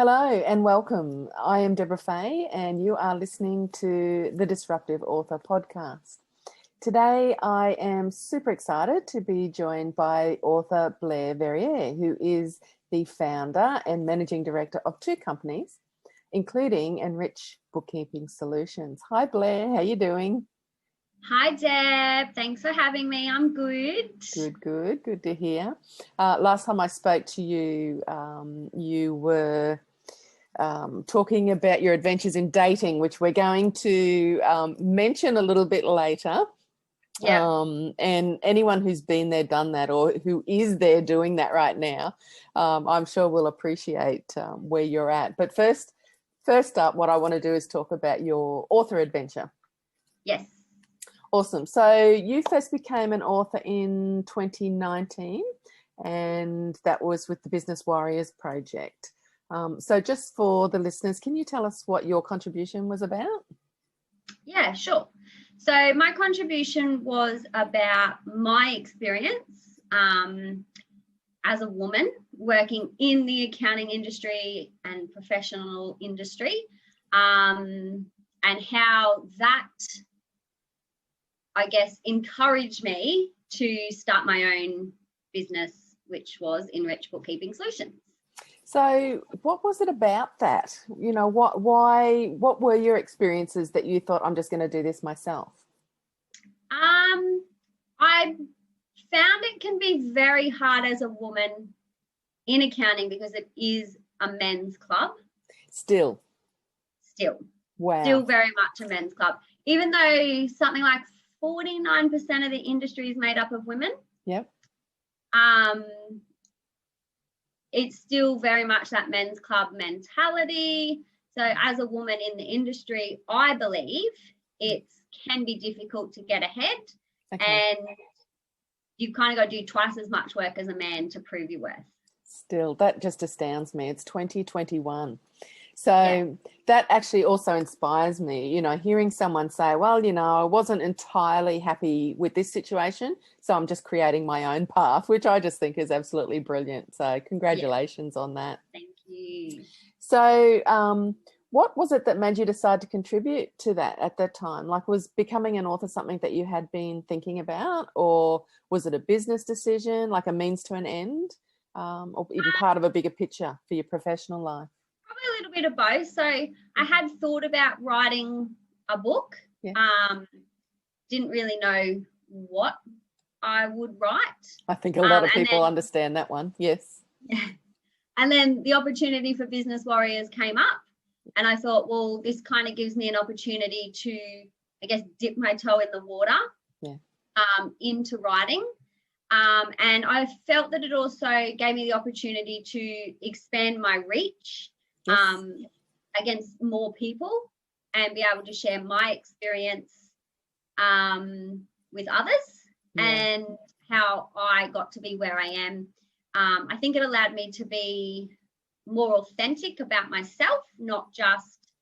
Hello and welcome. I am Deborah Fay and you are listening to the Disruptive Author Podcast. Today I am super excited to be joined by author Blair Verrier, who is the founder and managing director of two companies, including Enrich Bookkeeping Solutions. Hi Blair, how are you doing? Hi Deb, thanks for having me. I'm good. Good to hear. Last time I spoke to you, you were talking about your adventures in dating, which we're going to mention a little bit later. Yeah. And anyone who's been there, done that, or who is there doing that right now, I'm sure will appreciate where you're at. But first up, what I want to do is talk about your author adventure. Yes. Awesome. So you first became an author in 2019, and that was with the Business Warriors Project. So just for the listeners, can you tell us what your contribution was about? Yeah, sure. So my contribution was about my experience as a woman working in the accounting industry and professional industry, and how that, I guess, encouraged me to start my own business, which was Enrich Bookkeeping Solutions. So what was it about that? You know, what were your experiences that you thought, I'm just going to do this myself? I found it can be very hard as a woman in accounting because it is a men's club. Still. Wow. Still very much a men's club. Even though something like 49% of the industry is made up of women. Yep. It's still very much that men's club mentality. So as a woman in the industry, I believe it can be difficult to get ahead. Okay. And you kind of got to do twice as much work as a man to prove your worth. Still, that just astounds me. It's 2021. So that actually also inspires me, you know, hearing someone say, well, you know, I wasn't entirely happy with this situation, so I'm just creating my own path, which I just think is absolutely brilliant. So congratulations on that. Thank you. So what was it that made you decide to contribute to that at that time? Like, was becoming an author something that you had been thinking about, or was it a business decision, like a means to an end, or even part of a bigger picture for your professional life? Probably a little bit of both. So I had thought about writing a book. Yeah. Didn't really know what I would write. I think a lot of people understand that one. Yes. Yeah. And then the opportunity for Business Warriors came up, and I thought, well, this kind of gives me an opportunity to, I guess, dip my toe in the water. Yeah. Into writing. And I felt that it also gave me the opportunity to expand my reach. Yes. Against more people and be able to share my experience with others. Yeah. And how I got to be where I am. I think it allowed me to be more authentic about myself, not just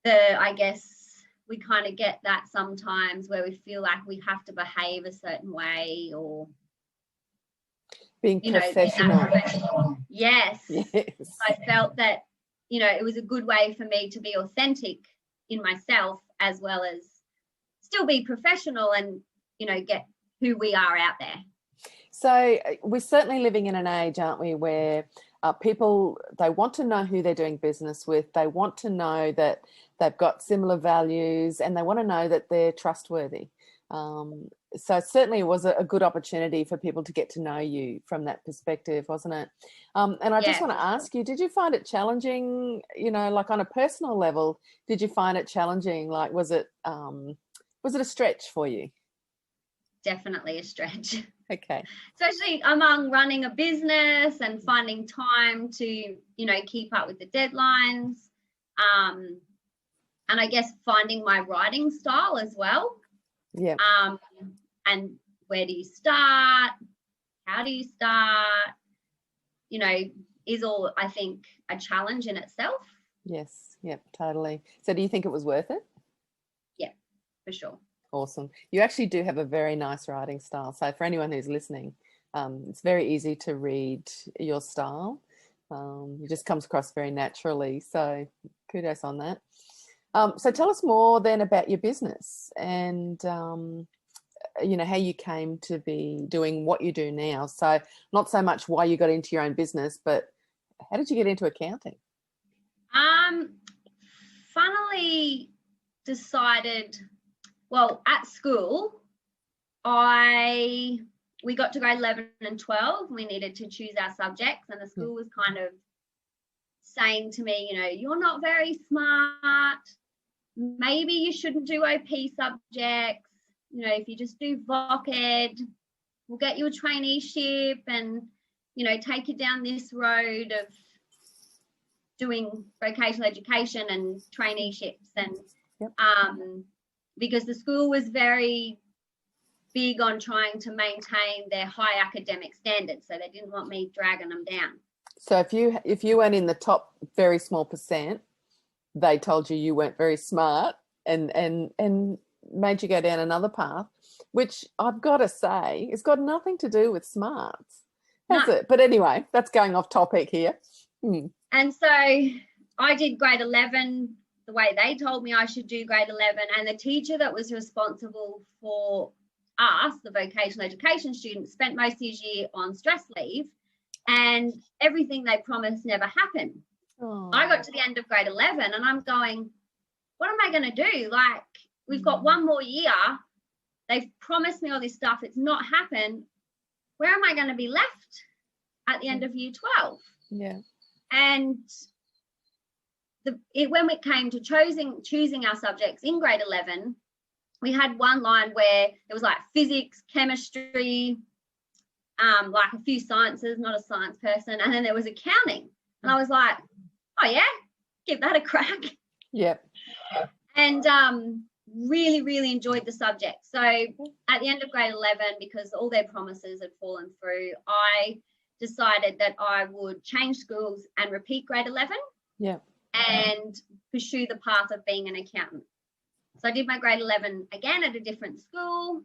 I guess we kind of get that sometimes where we feel like we have to behave a certain way or being professional. Yes. I felt that, you know, it was a good way for me to be authentic in myself as well as still be professional and, you know, get who we are out there. So we're certainly living in an age, aren't we, where people, they want to know who they're doing business with. They want to know that they've got similar values and they want to know that they're trustworthy. So certainly it was a good opportunity for people to get to know you from that perspective, wasn't it? And I just want to ask you, did you find it challenging, you know, like on a personal level, did you find it challenging? Like, was it a stretch for you? Definitely a stretch. Okay. Especially among running a business and finding time to, you know, keep up with the deadlines. And I guess finding my writing style as well. Yeah. And where do you start? How do you start? You know, is all, I think, a challenge in itself. Yes. Yep. Totally. So do you think it was worth it? Yeah, for sure. Awesome. You actually do have a very nice writing style. So for anyone who's listening, it's very easy to read your style. It just comes across very naturally. So kudos on that. So tell us more then about your business and, how you came to be doing what you do now. So not so much why you got into your own business, but how did you get into accounting? Funnily decided, well, at school, we got to grade 11 and 12. We needed to choose our subjects, and the school was kind of saying to me, you're not very smart. Maybe you shouldn't do OP subjects. If you just do Voc Ed, we'll get you a traineeship and, take you down this road of doing vocational education and traineeships. And because the school was very big on trying to maintain their high academic standards, so they didn't want me dragging them down. So if you went in the top very small percent, they told you weren't very smart and made you go down another path, which I've got to say, it's got nothing to do with smarts, has it? But anyway, that's going off topic here. And so I did grade 11 the way they told me I should do grade 11, and the teacher that was responsible for us, the vocational education students, spent most of his year on stress leave, and everything they promised never happened. Oh. I got to the end of grade 11 and I'm going, what am I going to do? Like, we've got one more year. They've promised me all this stuff. It's not happened. Where am I going to be left at the end of year 12? Yeah. And when it came to choosing our subjects in grade 11, we had one line where it was like physics, chemistry, like a few sciences, not a science person, and then there was accounting. And I was like, oh yeah, give that a crack. Yep. And really, really enjoyed the subject. So at the end of grade 11, because all their promises had fallen through, I decided that I would change schools and repeat grade 11. Yeah. And pursue the path of being an accountant. So I did my grade 11 again at a different school,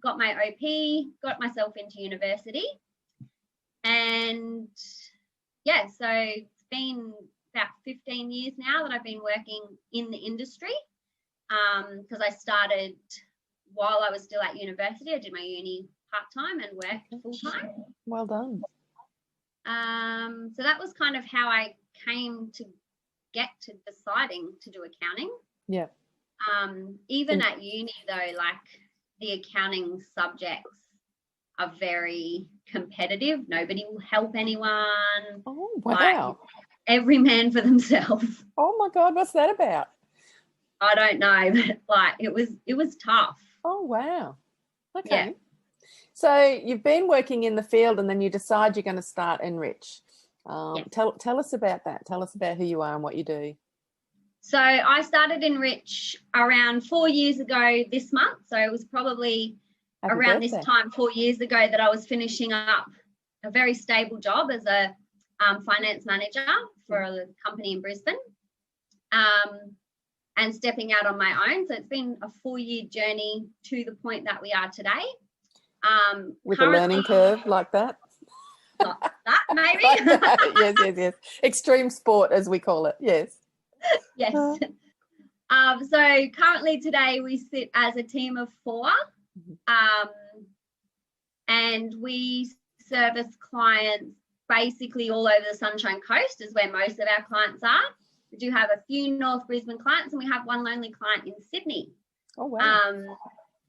got my OP, got myself into university. And yeah, so it's been about 15 years now that I've been working in the industry, because I started while I was still at university. I did my uni part-time and worked full-time. Well done. So that was kind of how I came to get to deciding to do accounting. Yeah. Even at uni though, like the accounting subjects are very competitive. Nobody will help anyone. Oh, wow. Like, every man for themselves. Oh my God, what's that about? I don't know, but like it was tough. Oh, wow. Okay. Yeah. So you've been working in the field and then you decide you're going to start Enrich. Yes. Tell us about that. Tell us about who you are and what you do. So I started Enrich around 4 years ago this month. So it was probably around this time 4 years ago that I was finishing up a very stable job as a finance manager for a company in Brisbane, and stepping out on my own. So it's been a 4-year journey to the point that we are today. With a learning curve like that? Like that, maybe. Yes. Extreme sport, as we call it. Yes. Yes. So currently today we sit as a team of 4, and we service clients basically all over the Sunshine Coast is where most of our clients are. We do have a few North Brisbane clients and we have one lonely client in Sydney. Oh, wow.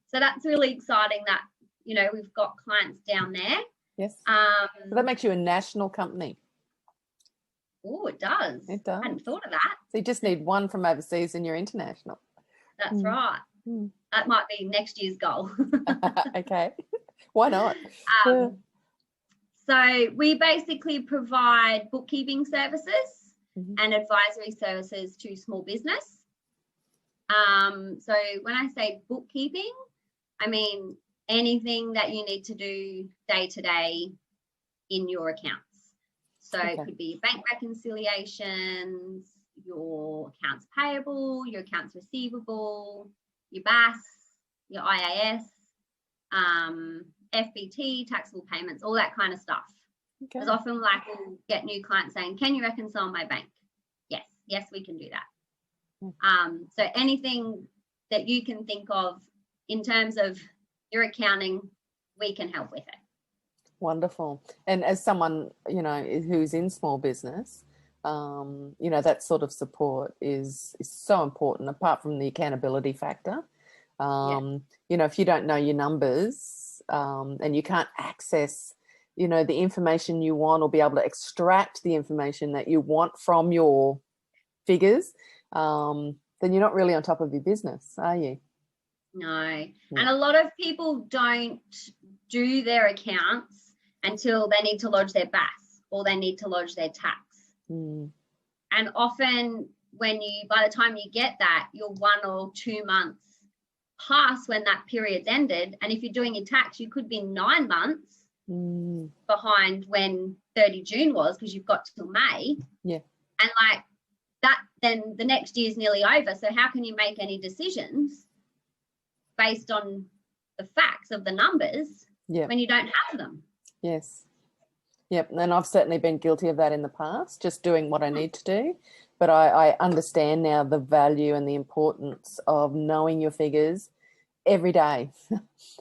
So that's really exciting that, we've got clients down there. Yes. So that makes you a national company. Oh, it does. It does. I hadn't thought of that. So you just need one from overseas and you're international. That's right. That might be next year's goal. Okay. Why not? So we basically provide bookkeeping services and advisory services to small business. So when I say bookkeeping, I mean anything that you need to do day to day in your accounts. So It could be bank reconciliations, your accounts payable, your accounts receivable, your BAS, your IAS, FBT, taxable payments, all that kind of stuff. Okay. Because often, like, we'll get new clients saying, can you reconcile my bank? Yes, we can do that. So anything that you can think of in terms of your accounting, we can help with it. Wonderful. And as someone, you know, who's in small business, you know, that sort of support is so important, apart from the accountability factor. You know, if you don't know your numbers, and you can't access, you know, the information you want, or be able to extract the information that you want from your figures, then you're not really on top of your business, are you? No. Yeah. And a lot of people don't do their accounts until they need to lodge their BAS or they need to lodge their tax. And often by the time you get that, you're 1 or 2 months past when that period's ended. And if you're doing your tax, you could be 9 months behind when 30 June was, because you've got till May. Yeah. And like that, then the next year's nearly over. So how can you make any decisions based on the facts of the numbers when you don't have them? Yes. Yep. And I've certainly been guilty of that in the past, just doing what I need to do. But I understand now the value and the importance of knowing your figures every day,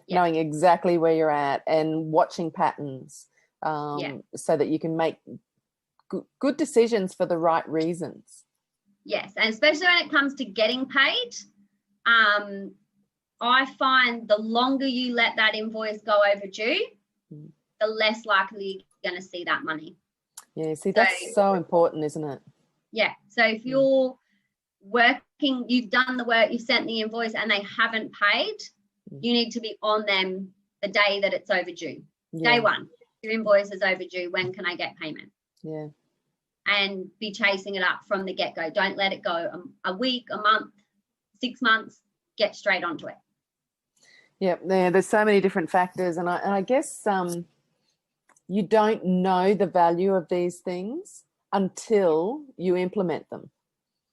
knowing exactly where you're at and watching patterns, so that you can make good decisions for the right reasons. Yes. And especially when it comes to getting paid, I find the longer you let that invoice go overdue, the less likely you're going to see that money. Yeah, see, that's so important, isn't it? Yeah. So if you're working, you've done the work, you've sent the invoice and they haven't paid, you need to be on them the day that it's overdue. Day one, your invoice is overdue. When can I get payment? Yeah. And be chasing it up from the get-go. Don't let it go a week, a month, 6 months. Get straight onto it. Yeah, there's so many different factors, and I guess you don't know the value of these things until you implement them.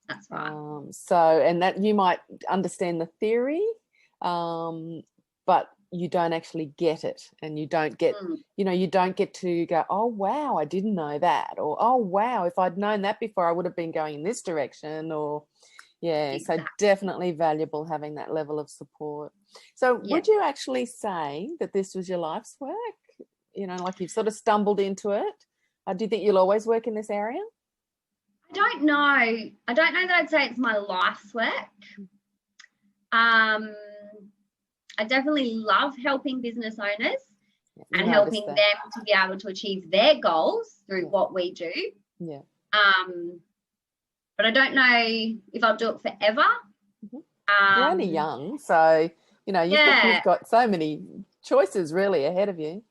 That's right. And that you might understand the theory, but you don't actually get it, and you don't get, you know, you don't get to go, oh wow, I didn't know that, or oh wow, if I'd known that before, I would have been going in this direction, or so definitely valuable having that level of support. So would you actually say that this was your life's work? You know, like you've sort of stumbled into it. Do you think you'll always work in this area? I don't know. I don't know that I'd say it's my life's work. I definitely love helping business owners and helping them to be able to achieve their goals through what we do. Yeah. But I don't know if I'll do it forever. You're only young, so, you know, you've got so many choices really ahead of you.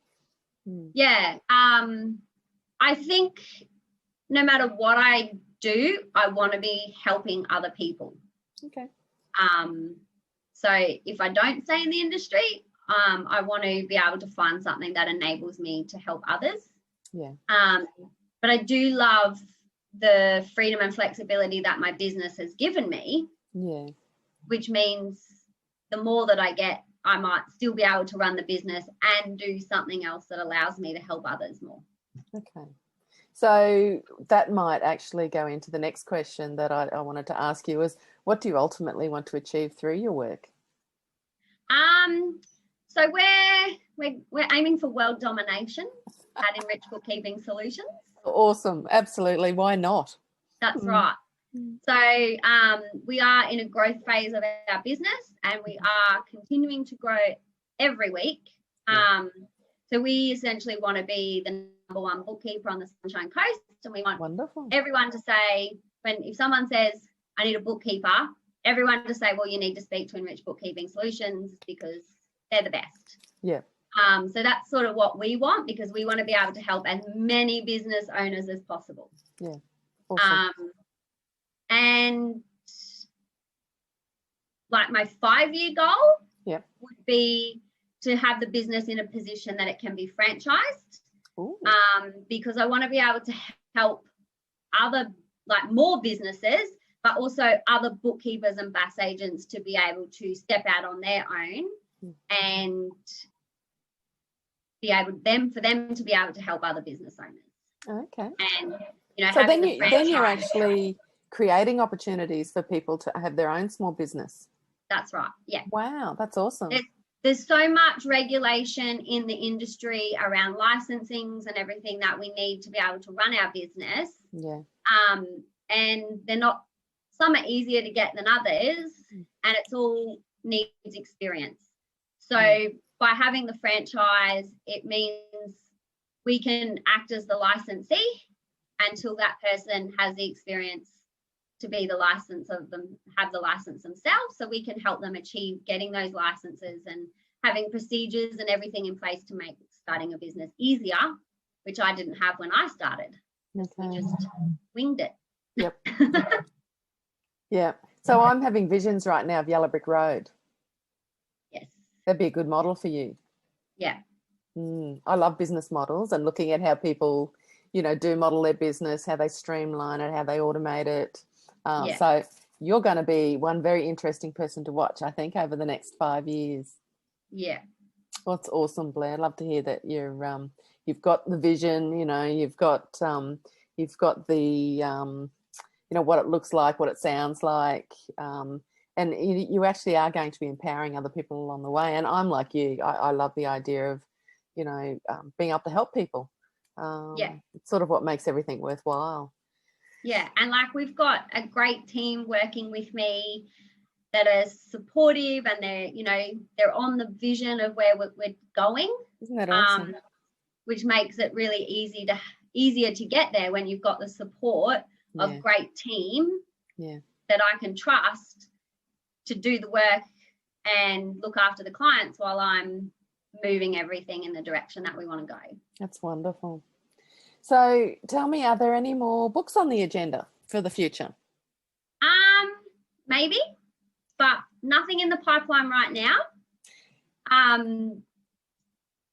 Yeah. I think no matter what I do, I want to be helping other people. Okay. So if I don't stay in the industry, I want to be able to find something that enables me to help others. Yeah. But I do love the freedom and flexibility that my business has given me. Yeah. Which means the more that I get, I might still be able to run the business and do something else that allows me to help others more. Okay. So that might actually go into the next question that I wanted to ask you is, what do you ultimately want to achieve through your work? So we're aiming for world domination at Enrich Bookkeeping Solutions. Awesome. Absolutely. Why not? That's right. So we are in a growth phase of our business, and we are continuing to grow every week. So we essentially want to be the number one bookkeeper on the Sunshine Coast, and we want everyone to say, if someone says, I need a bookkeeper, everyone to say, well, you need to speak to Enrich Bookkeeping Solutions because they're the best. Yeah. So that's sort of what we want, because we want to be able to help as many business owners as possible. Yeah. Awesome. And like my 5-year goal would be to have the business in a position that it can be franchised, because I want to be able to help more businesses, but also other bookkeepers and BAS agents to be able to step out on their own and for them to be able to help other business owners. Okay. And, you know, So having then you're actually creating opportunities for people to have their own small business. That's right. Yeah. Wow, that's awesome. There's so much regulation in the industry around licensings and everything that we need to be able to run our business. Yeah. And some are easier to get than others, and it's all needs experience. So by having the franchise, it means we can act as the licensee until that person has the experience to be the license have the license themselves, so we can help them achieve getting those licenses and having procedures and everything in place to make starting a business easier, which I didn't have when I started. Okay. We just winged it. Yep. Yeah. So I'm having visions right now of Yellow Brick Road. Yes. That'd be a good model for you. Yeah. I love business models and looking at how people, you know, do model their business, how they streamline it, how they automate it. So you're going to be one very interesting person to watch, I think, over the next 5 years. Yeah. Well, it's awesome, Blair. I'd love to hear that you've got the vision, you know, you've got the you know, what it looks like, what it sounds like, and you actually are going to be empowering other people along the way. And I'm like you, I love the idea of, you know, being able to help people. It's sort of what makes everything worthwhile. Yeah, and like we've got a great team working with me that are supportive, and they're on the vision of where we're going. Isn't that awesome? Which makes it really easier to get there when you've got the support of great team that I can trust to do the work and look after the clients while I'm moving everything in the direction that we want to go. That's wonderful. So tell me, are there any more books on the agenda for the future? Maybe, but nothing in the pipeline right now.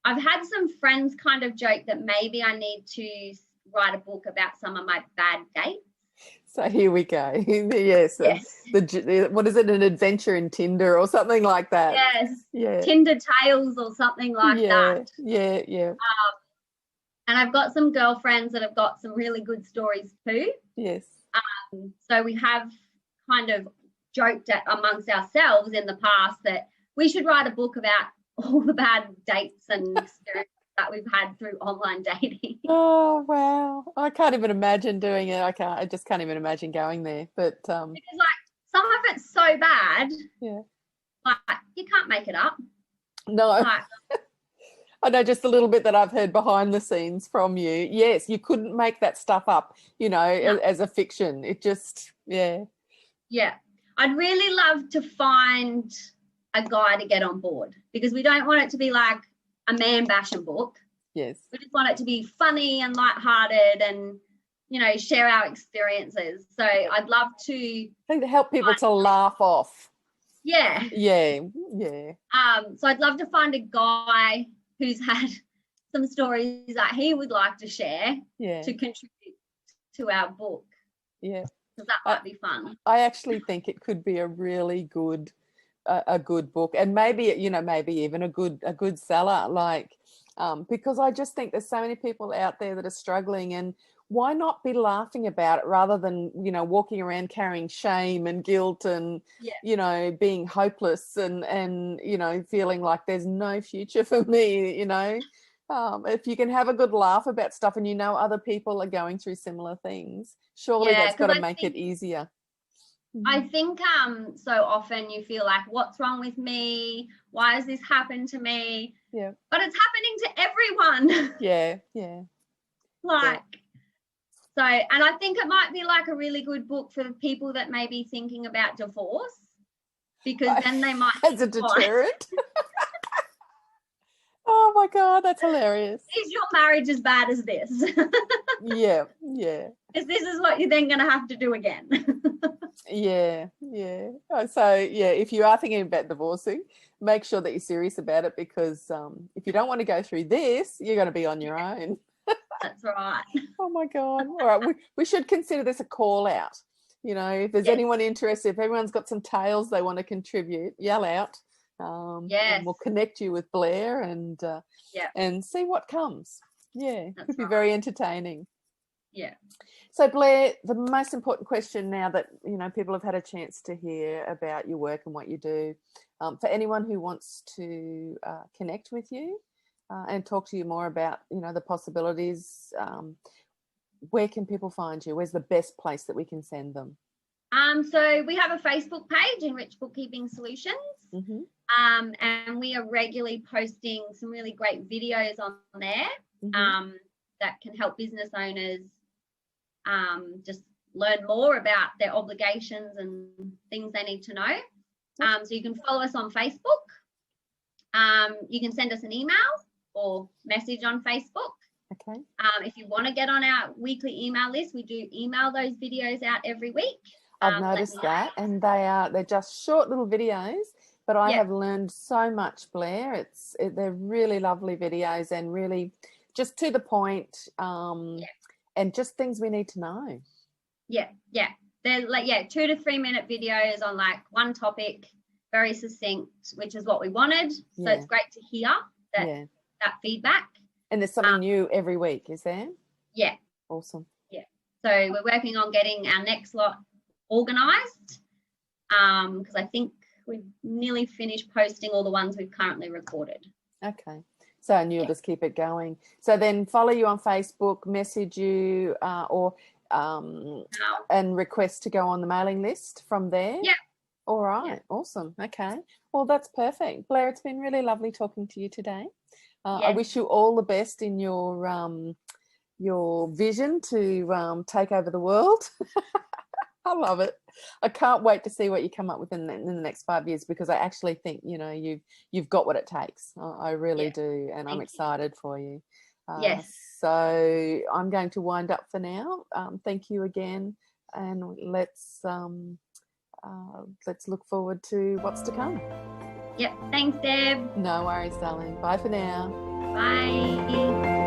I've had some friends kind of joke that maybe I need to write a book about some of my bad dates. So here we go. Yes. What is it? An adventure in Tinder or something like that? Yes. Yeah. Tinder tales or something like that. Yeah. And I've got some girlfriends that have got some really good stories too. Yes. So we have kind of joked amongst ourselves in the past that we should write a book about all the bad dates and experiences that we've had through online dating. Oh, wow. I can't even imagine doing it. I just can't even imagine going there. But because like some of it's so bad. Yeah. Like you can't make it up. No. Like, I know just a little bit that I've heard behind the scenes from you. Yes, you couldn't make that stuff up, you know, as a fiction. It just, Yeah. I'd really love to find a guy to get on board, because we don't want it to be like a man bashing book. Yes. We just want it to be funny and lighthearted and, you know, share our experiences. So I'd love to help people to laugh off. Yeah. So I'd love to find a guy who's had some stories that he would like to share to contribute to our book. Yeah. Because that might be fun. I actually think it could be a really good book, and maybe even a good seller, like because I just think there's so many people out there that are struggling, and why not be laughing about it rather than, you know, walking around carrying shame and guilt and you know, being hopeless and you know, feeling like there's no future for me, you know. If you can have a good laugh about stuff and you know other people are going through similar things, surely that's got to make it easier. I think so often you feel like, what's wrong with me? Why has this happened to me? Yeah. But it's happening to everyone. Yeah. So, and I think it might be like a really good book for people that may be thinking about divorce, because then they might as a deterrent. Oh my God, that's hilarious. Is your marriage as bad as this? Yeah. Because this is what you're then going to have to do again. Yeah. So if you are thinking about divorcing, make sure that you're serious about it, because if you don't want to go through this, you're going to be on your own. That's right. Oh my God. All right, we should consider this a call out. You know, if there's anyone interested, if everyone's got some tales they want to contribute, yell out. And we'll connect you with Blair and see what comes. Yeah, That's could be right. very entertaining. Yeah. So Blair, the most important question now that, you know, people have had a chance to hear about your work and what you do, for anyone who wants to connect with you and talk to you more about, you know, the possibilities, where can people find you? Where's the best place that we can send them? So we have a Facebook page, Enrich Bookkeeping Solutions. Mm-hmm. And we are regularly posting some really great videos on there that can help business owners just learn more about their obligations and things they need to know. So you can follow us on Facebook. You can send us an email or message on Facebook. Okay. If you want to get on our weekly email list, we do email those videos out every week. I've noticed that, and they're just short little videos, but I have learned so much, Blair. They're really lovely videos and really just to the point, and just things we need to know. Yeah. They're like 2 to 3 minute videos on like one topic, very succinct, which is what we wanted. So it's great to hear that feedback. And there's something new every week, is there? Yeah. Awesome. Yeah. So we're working on getting our next lot organised because I think we've nearly finished posting all the ones we've currently recorded. Okay. So and you'll just keep it going. So then follow you on Facebook, message you and request to go on the mailing list from there. Yeah. All right. Yeah. Awesome. Okay. Well, that's perfect. Blair, it's been really lovely talking to you today. I wish you all the best in your vision to take over the world. I love it. I can't wait to see what you come up with in the next 5 years, because I actually think, you know, you've got what it takes. I really do, and I'm excited for you. Yes. So I'm going to wind up for now. Thank you again, and let's look forward to what's to come. Yep. Thanks, Deb. No worries, darling. Bye for now. Bye.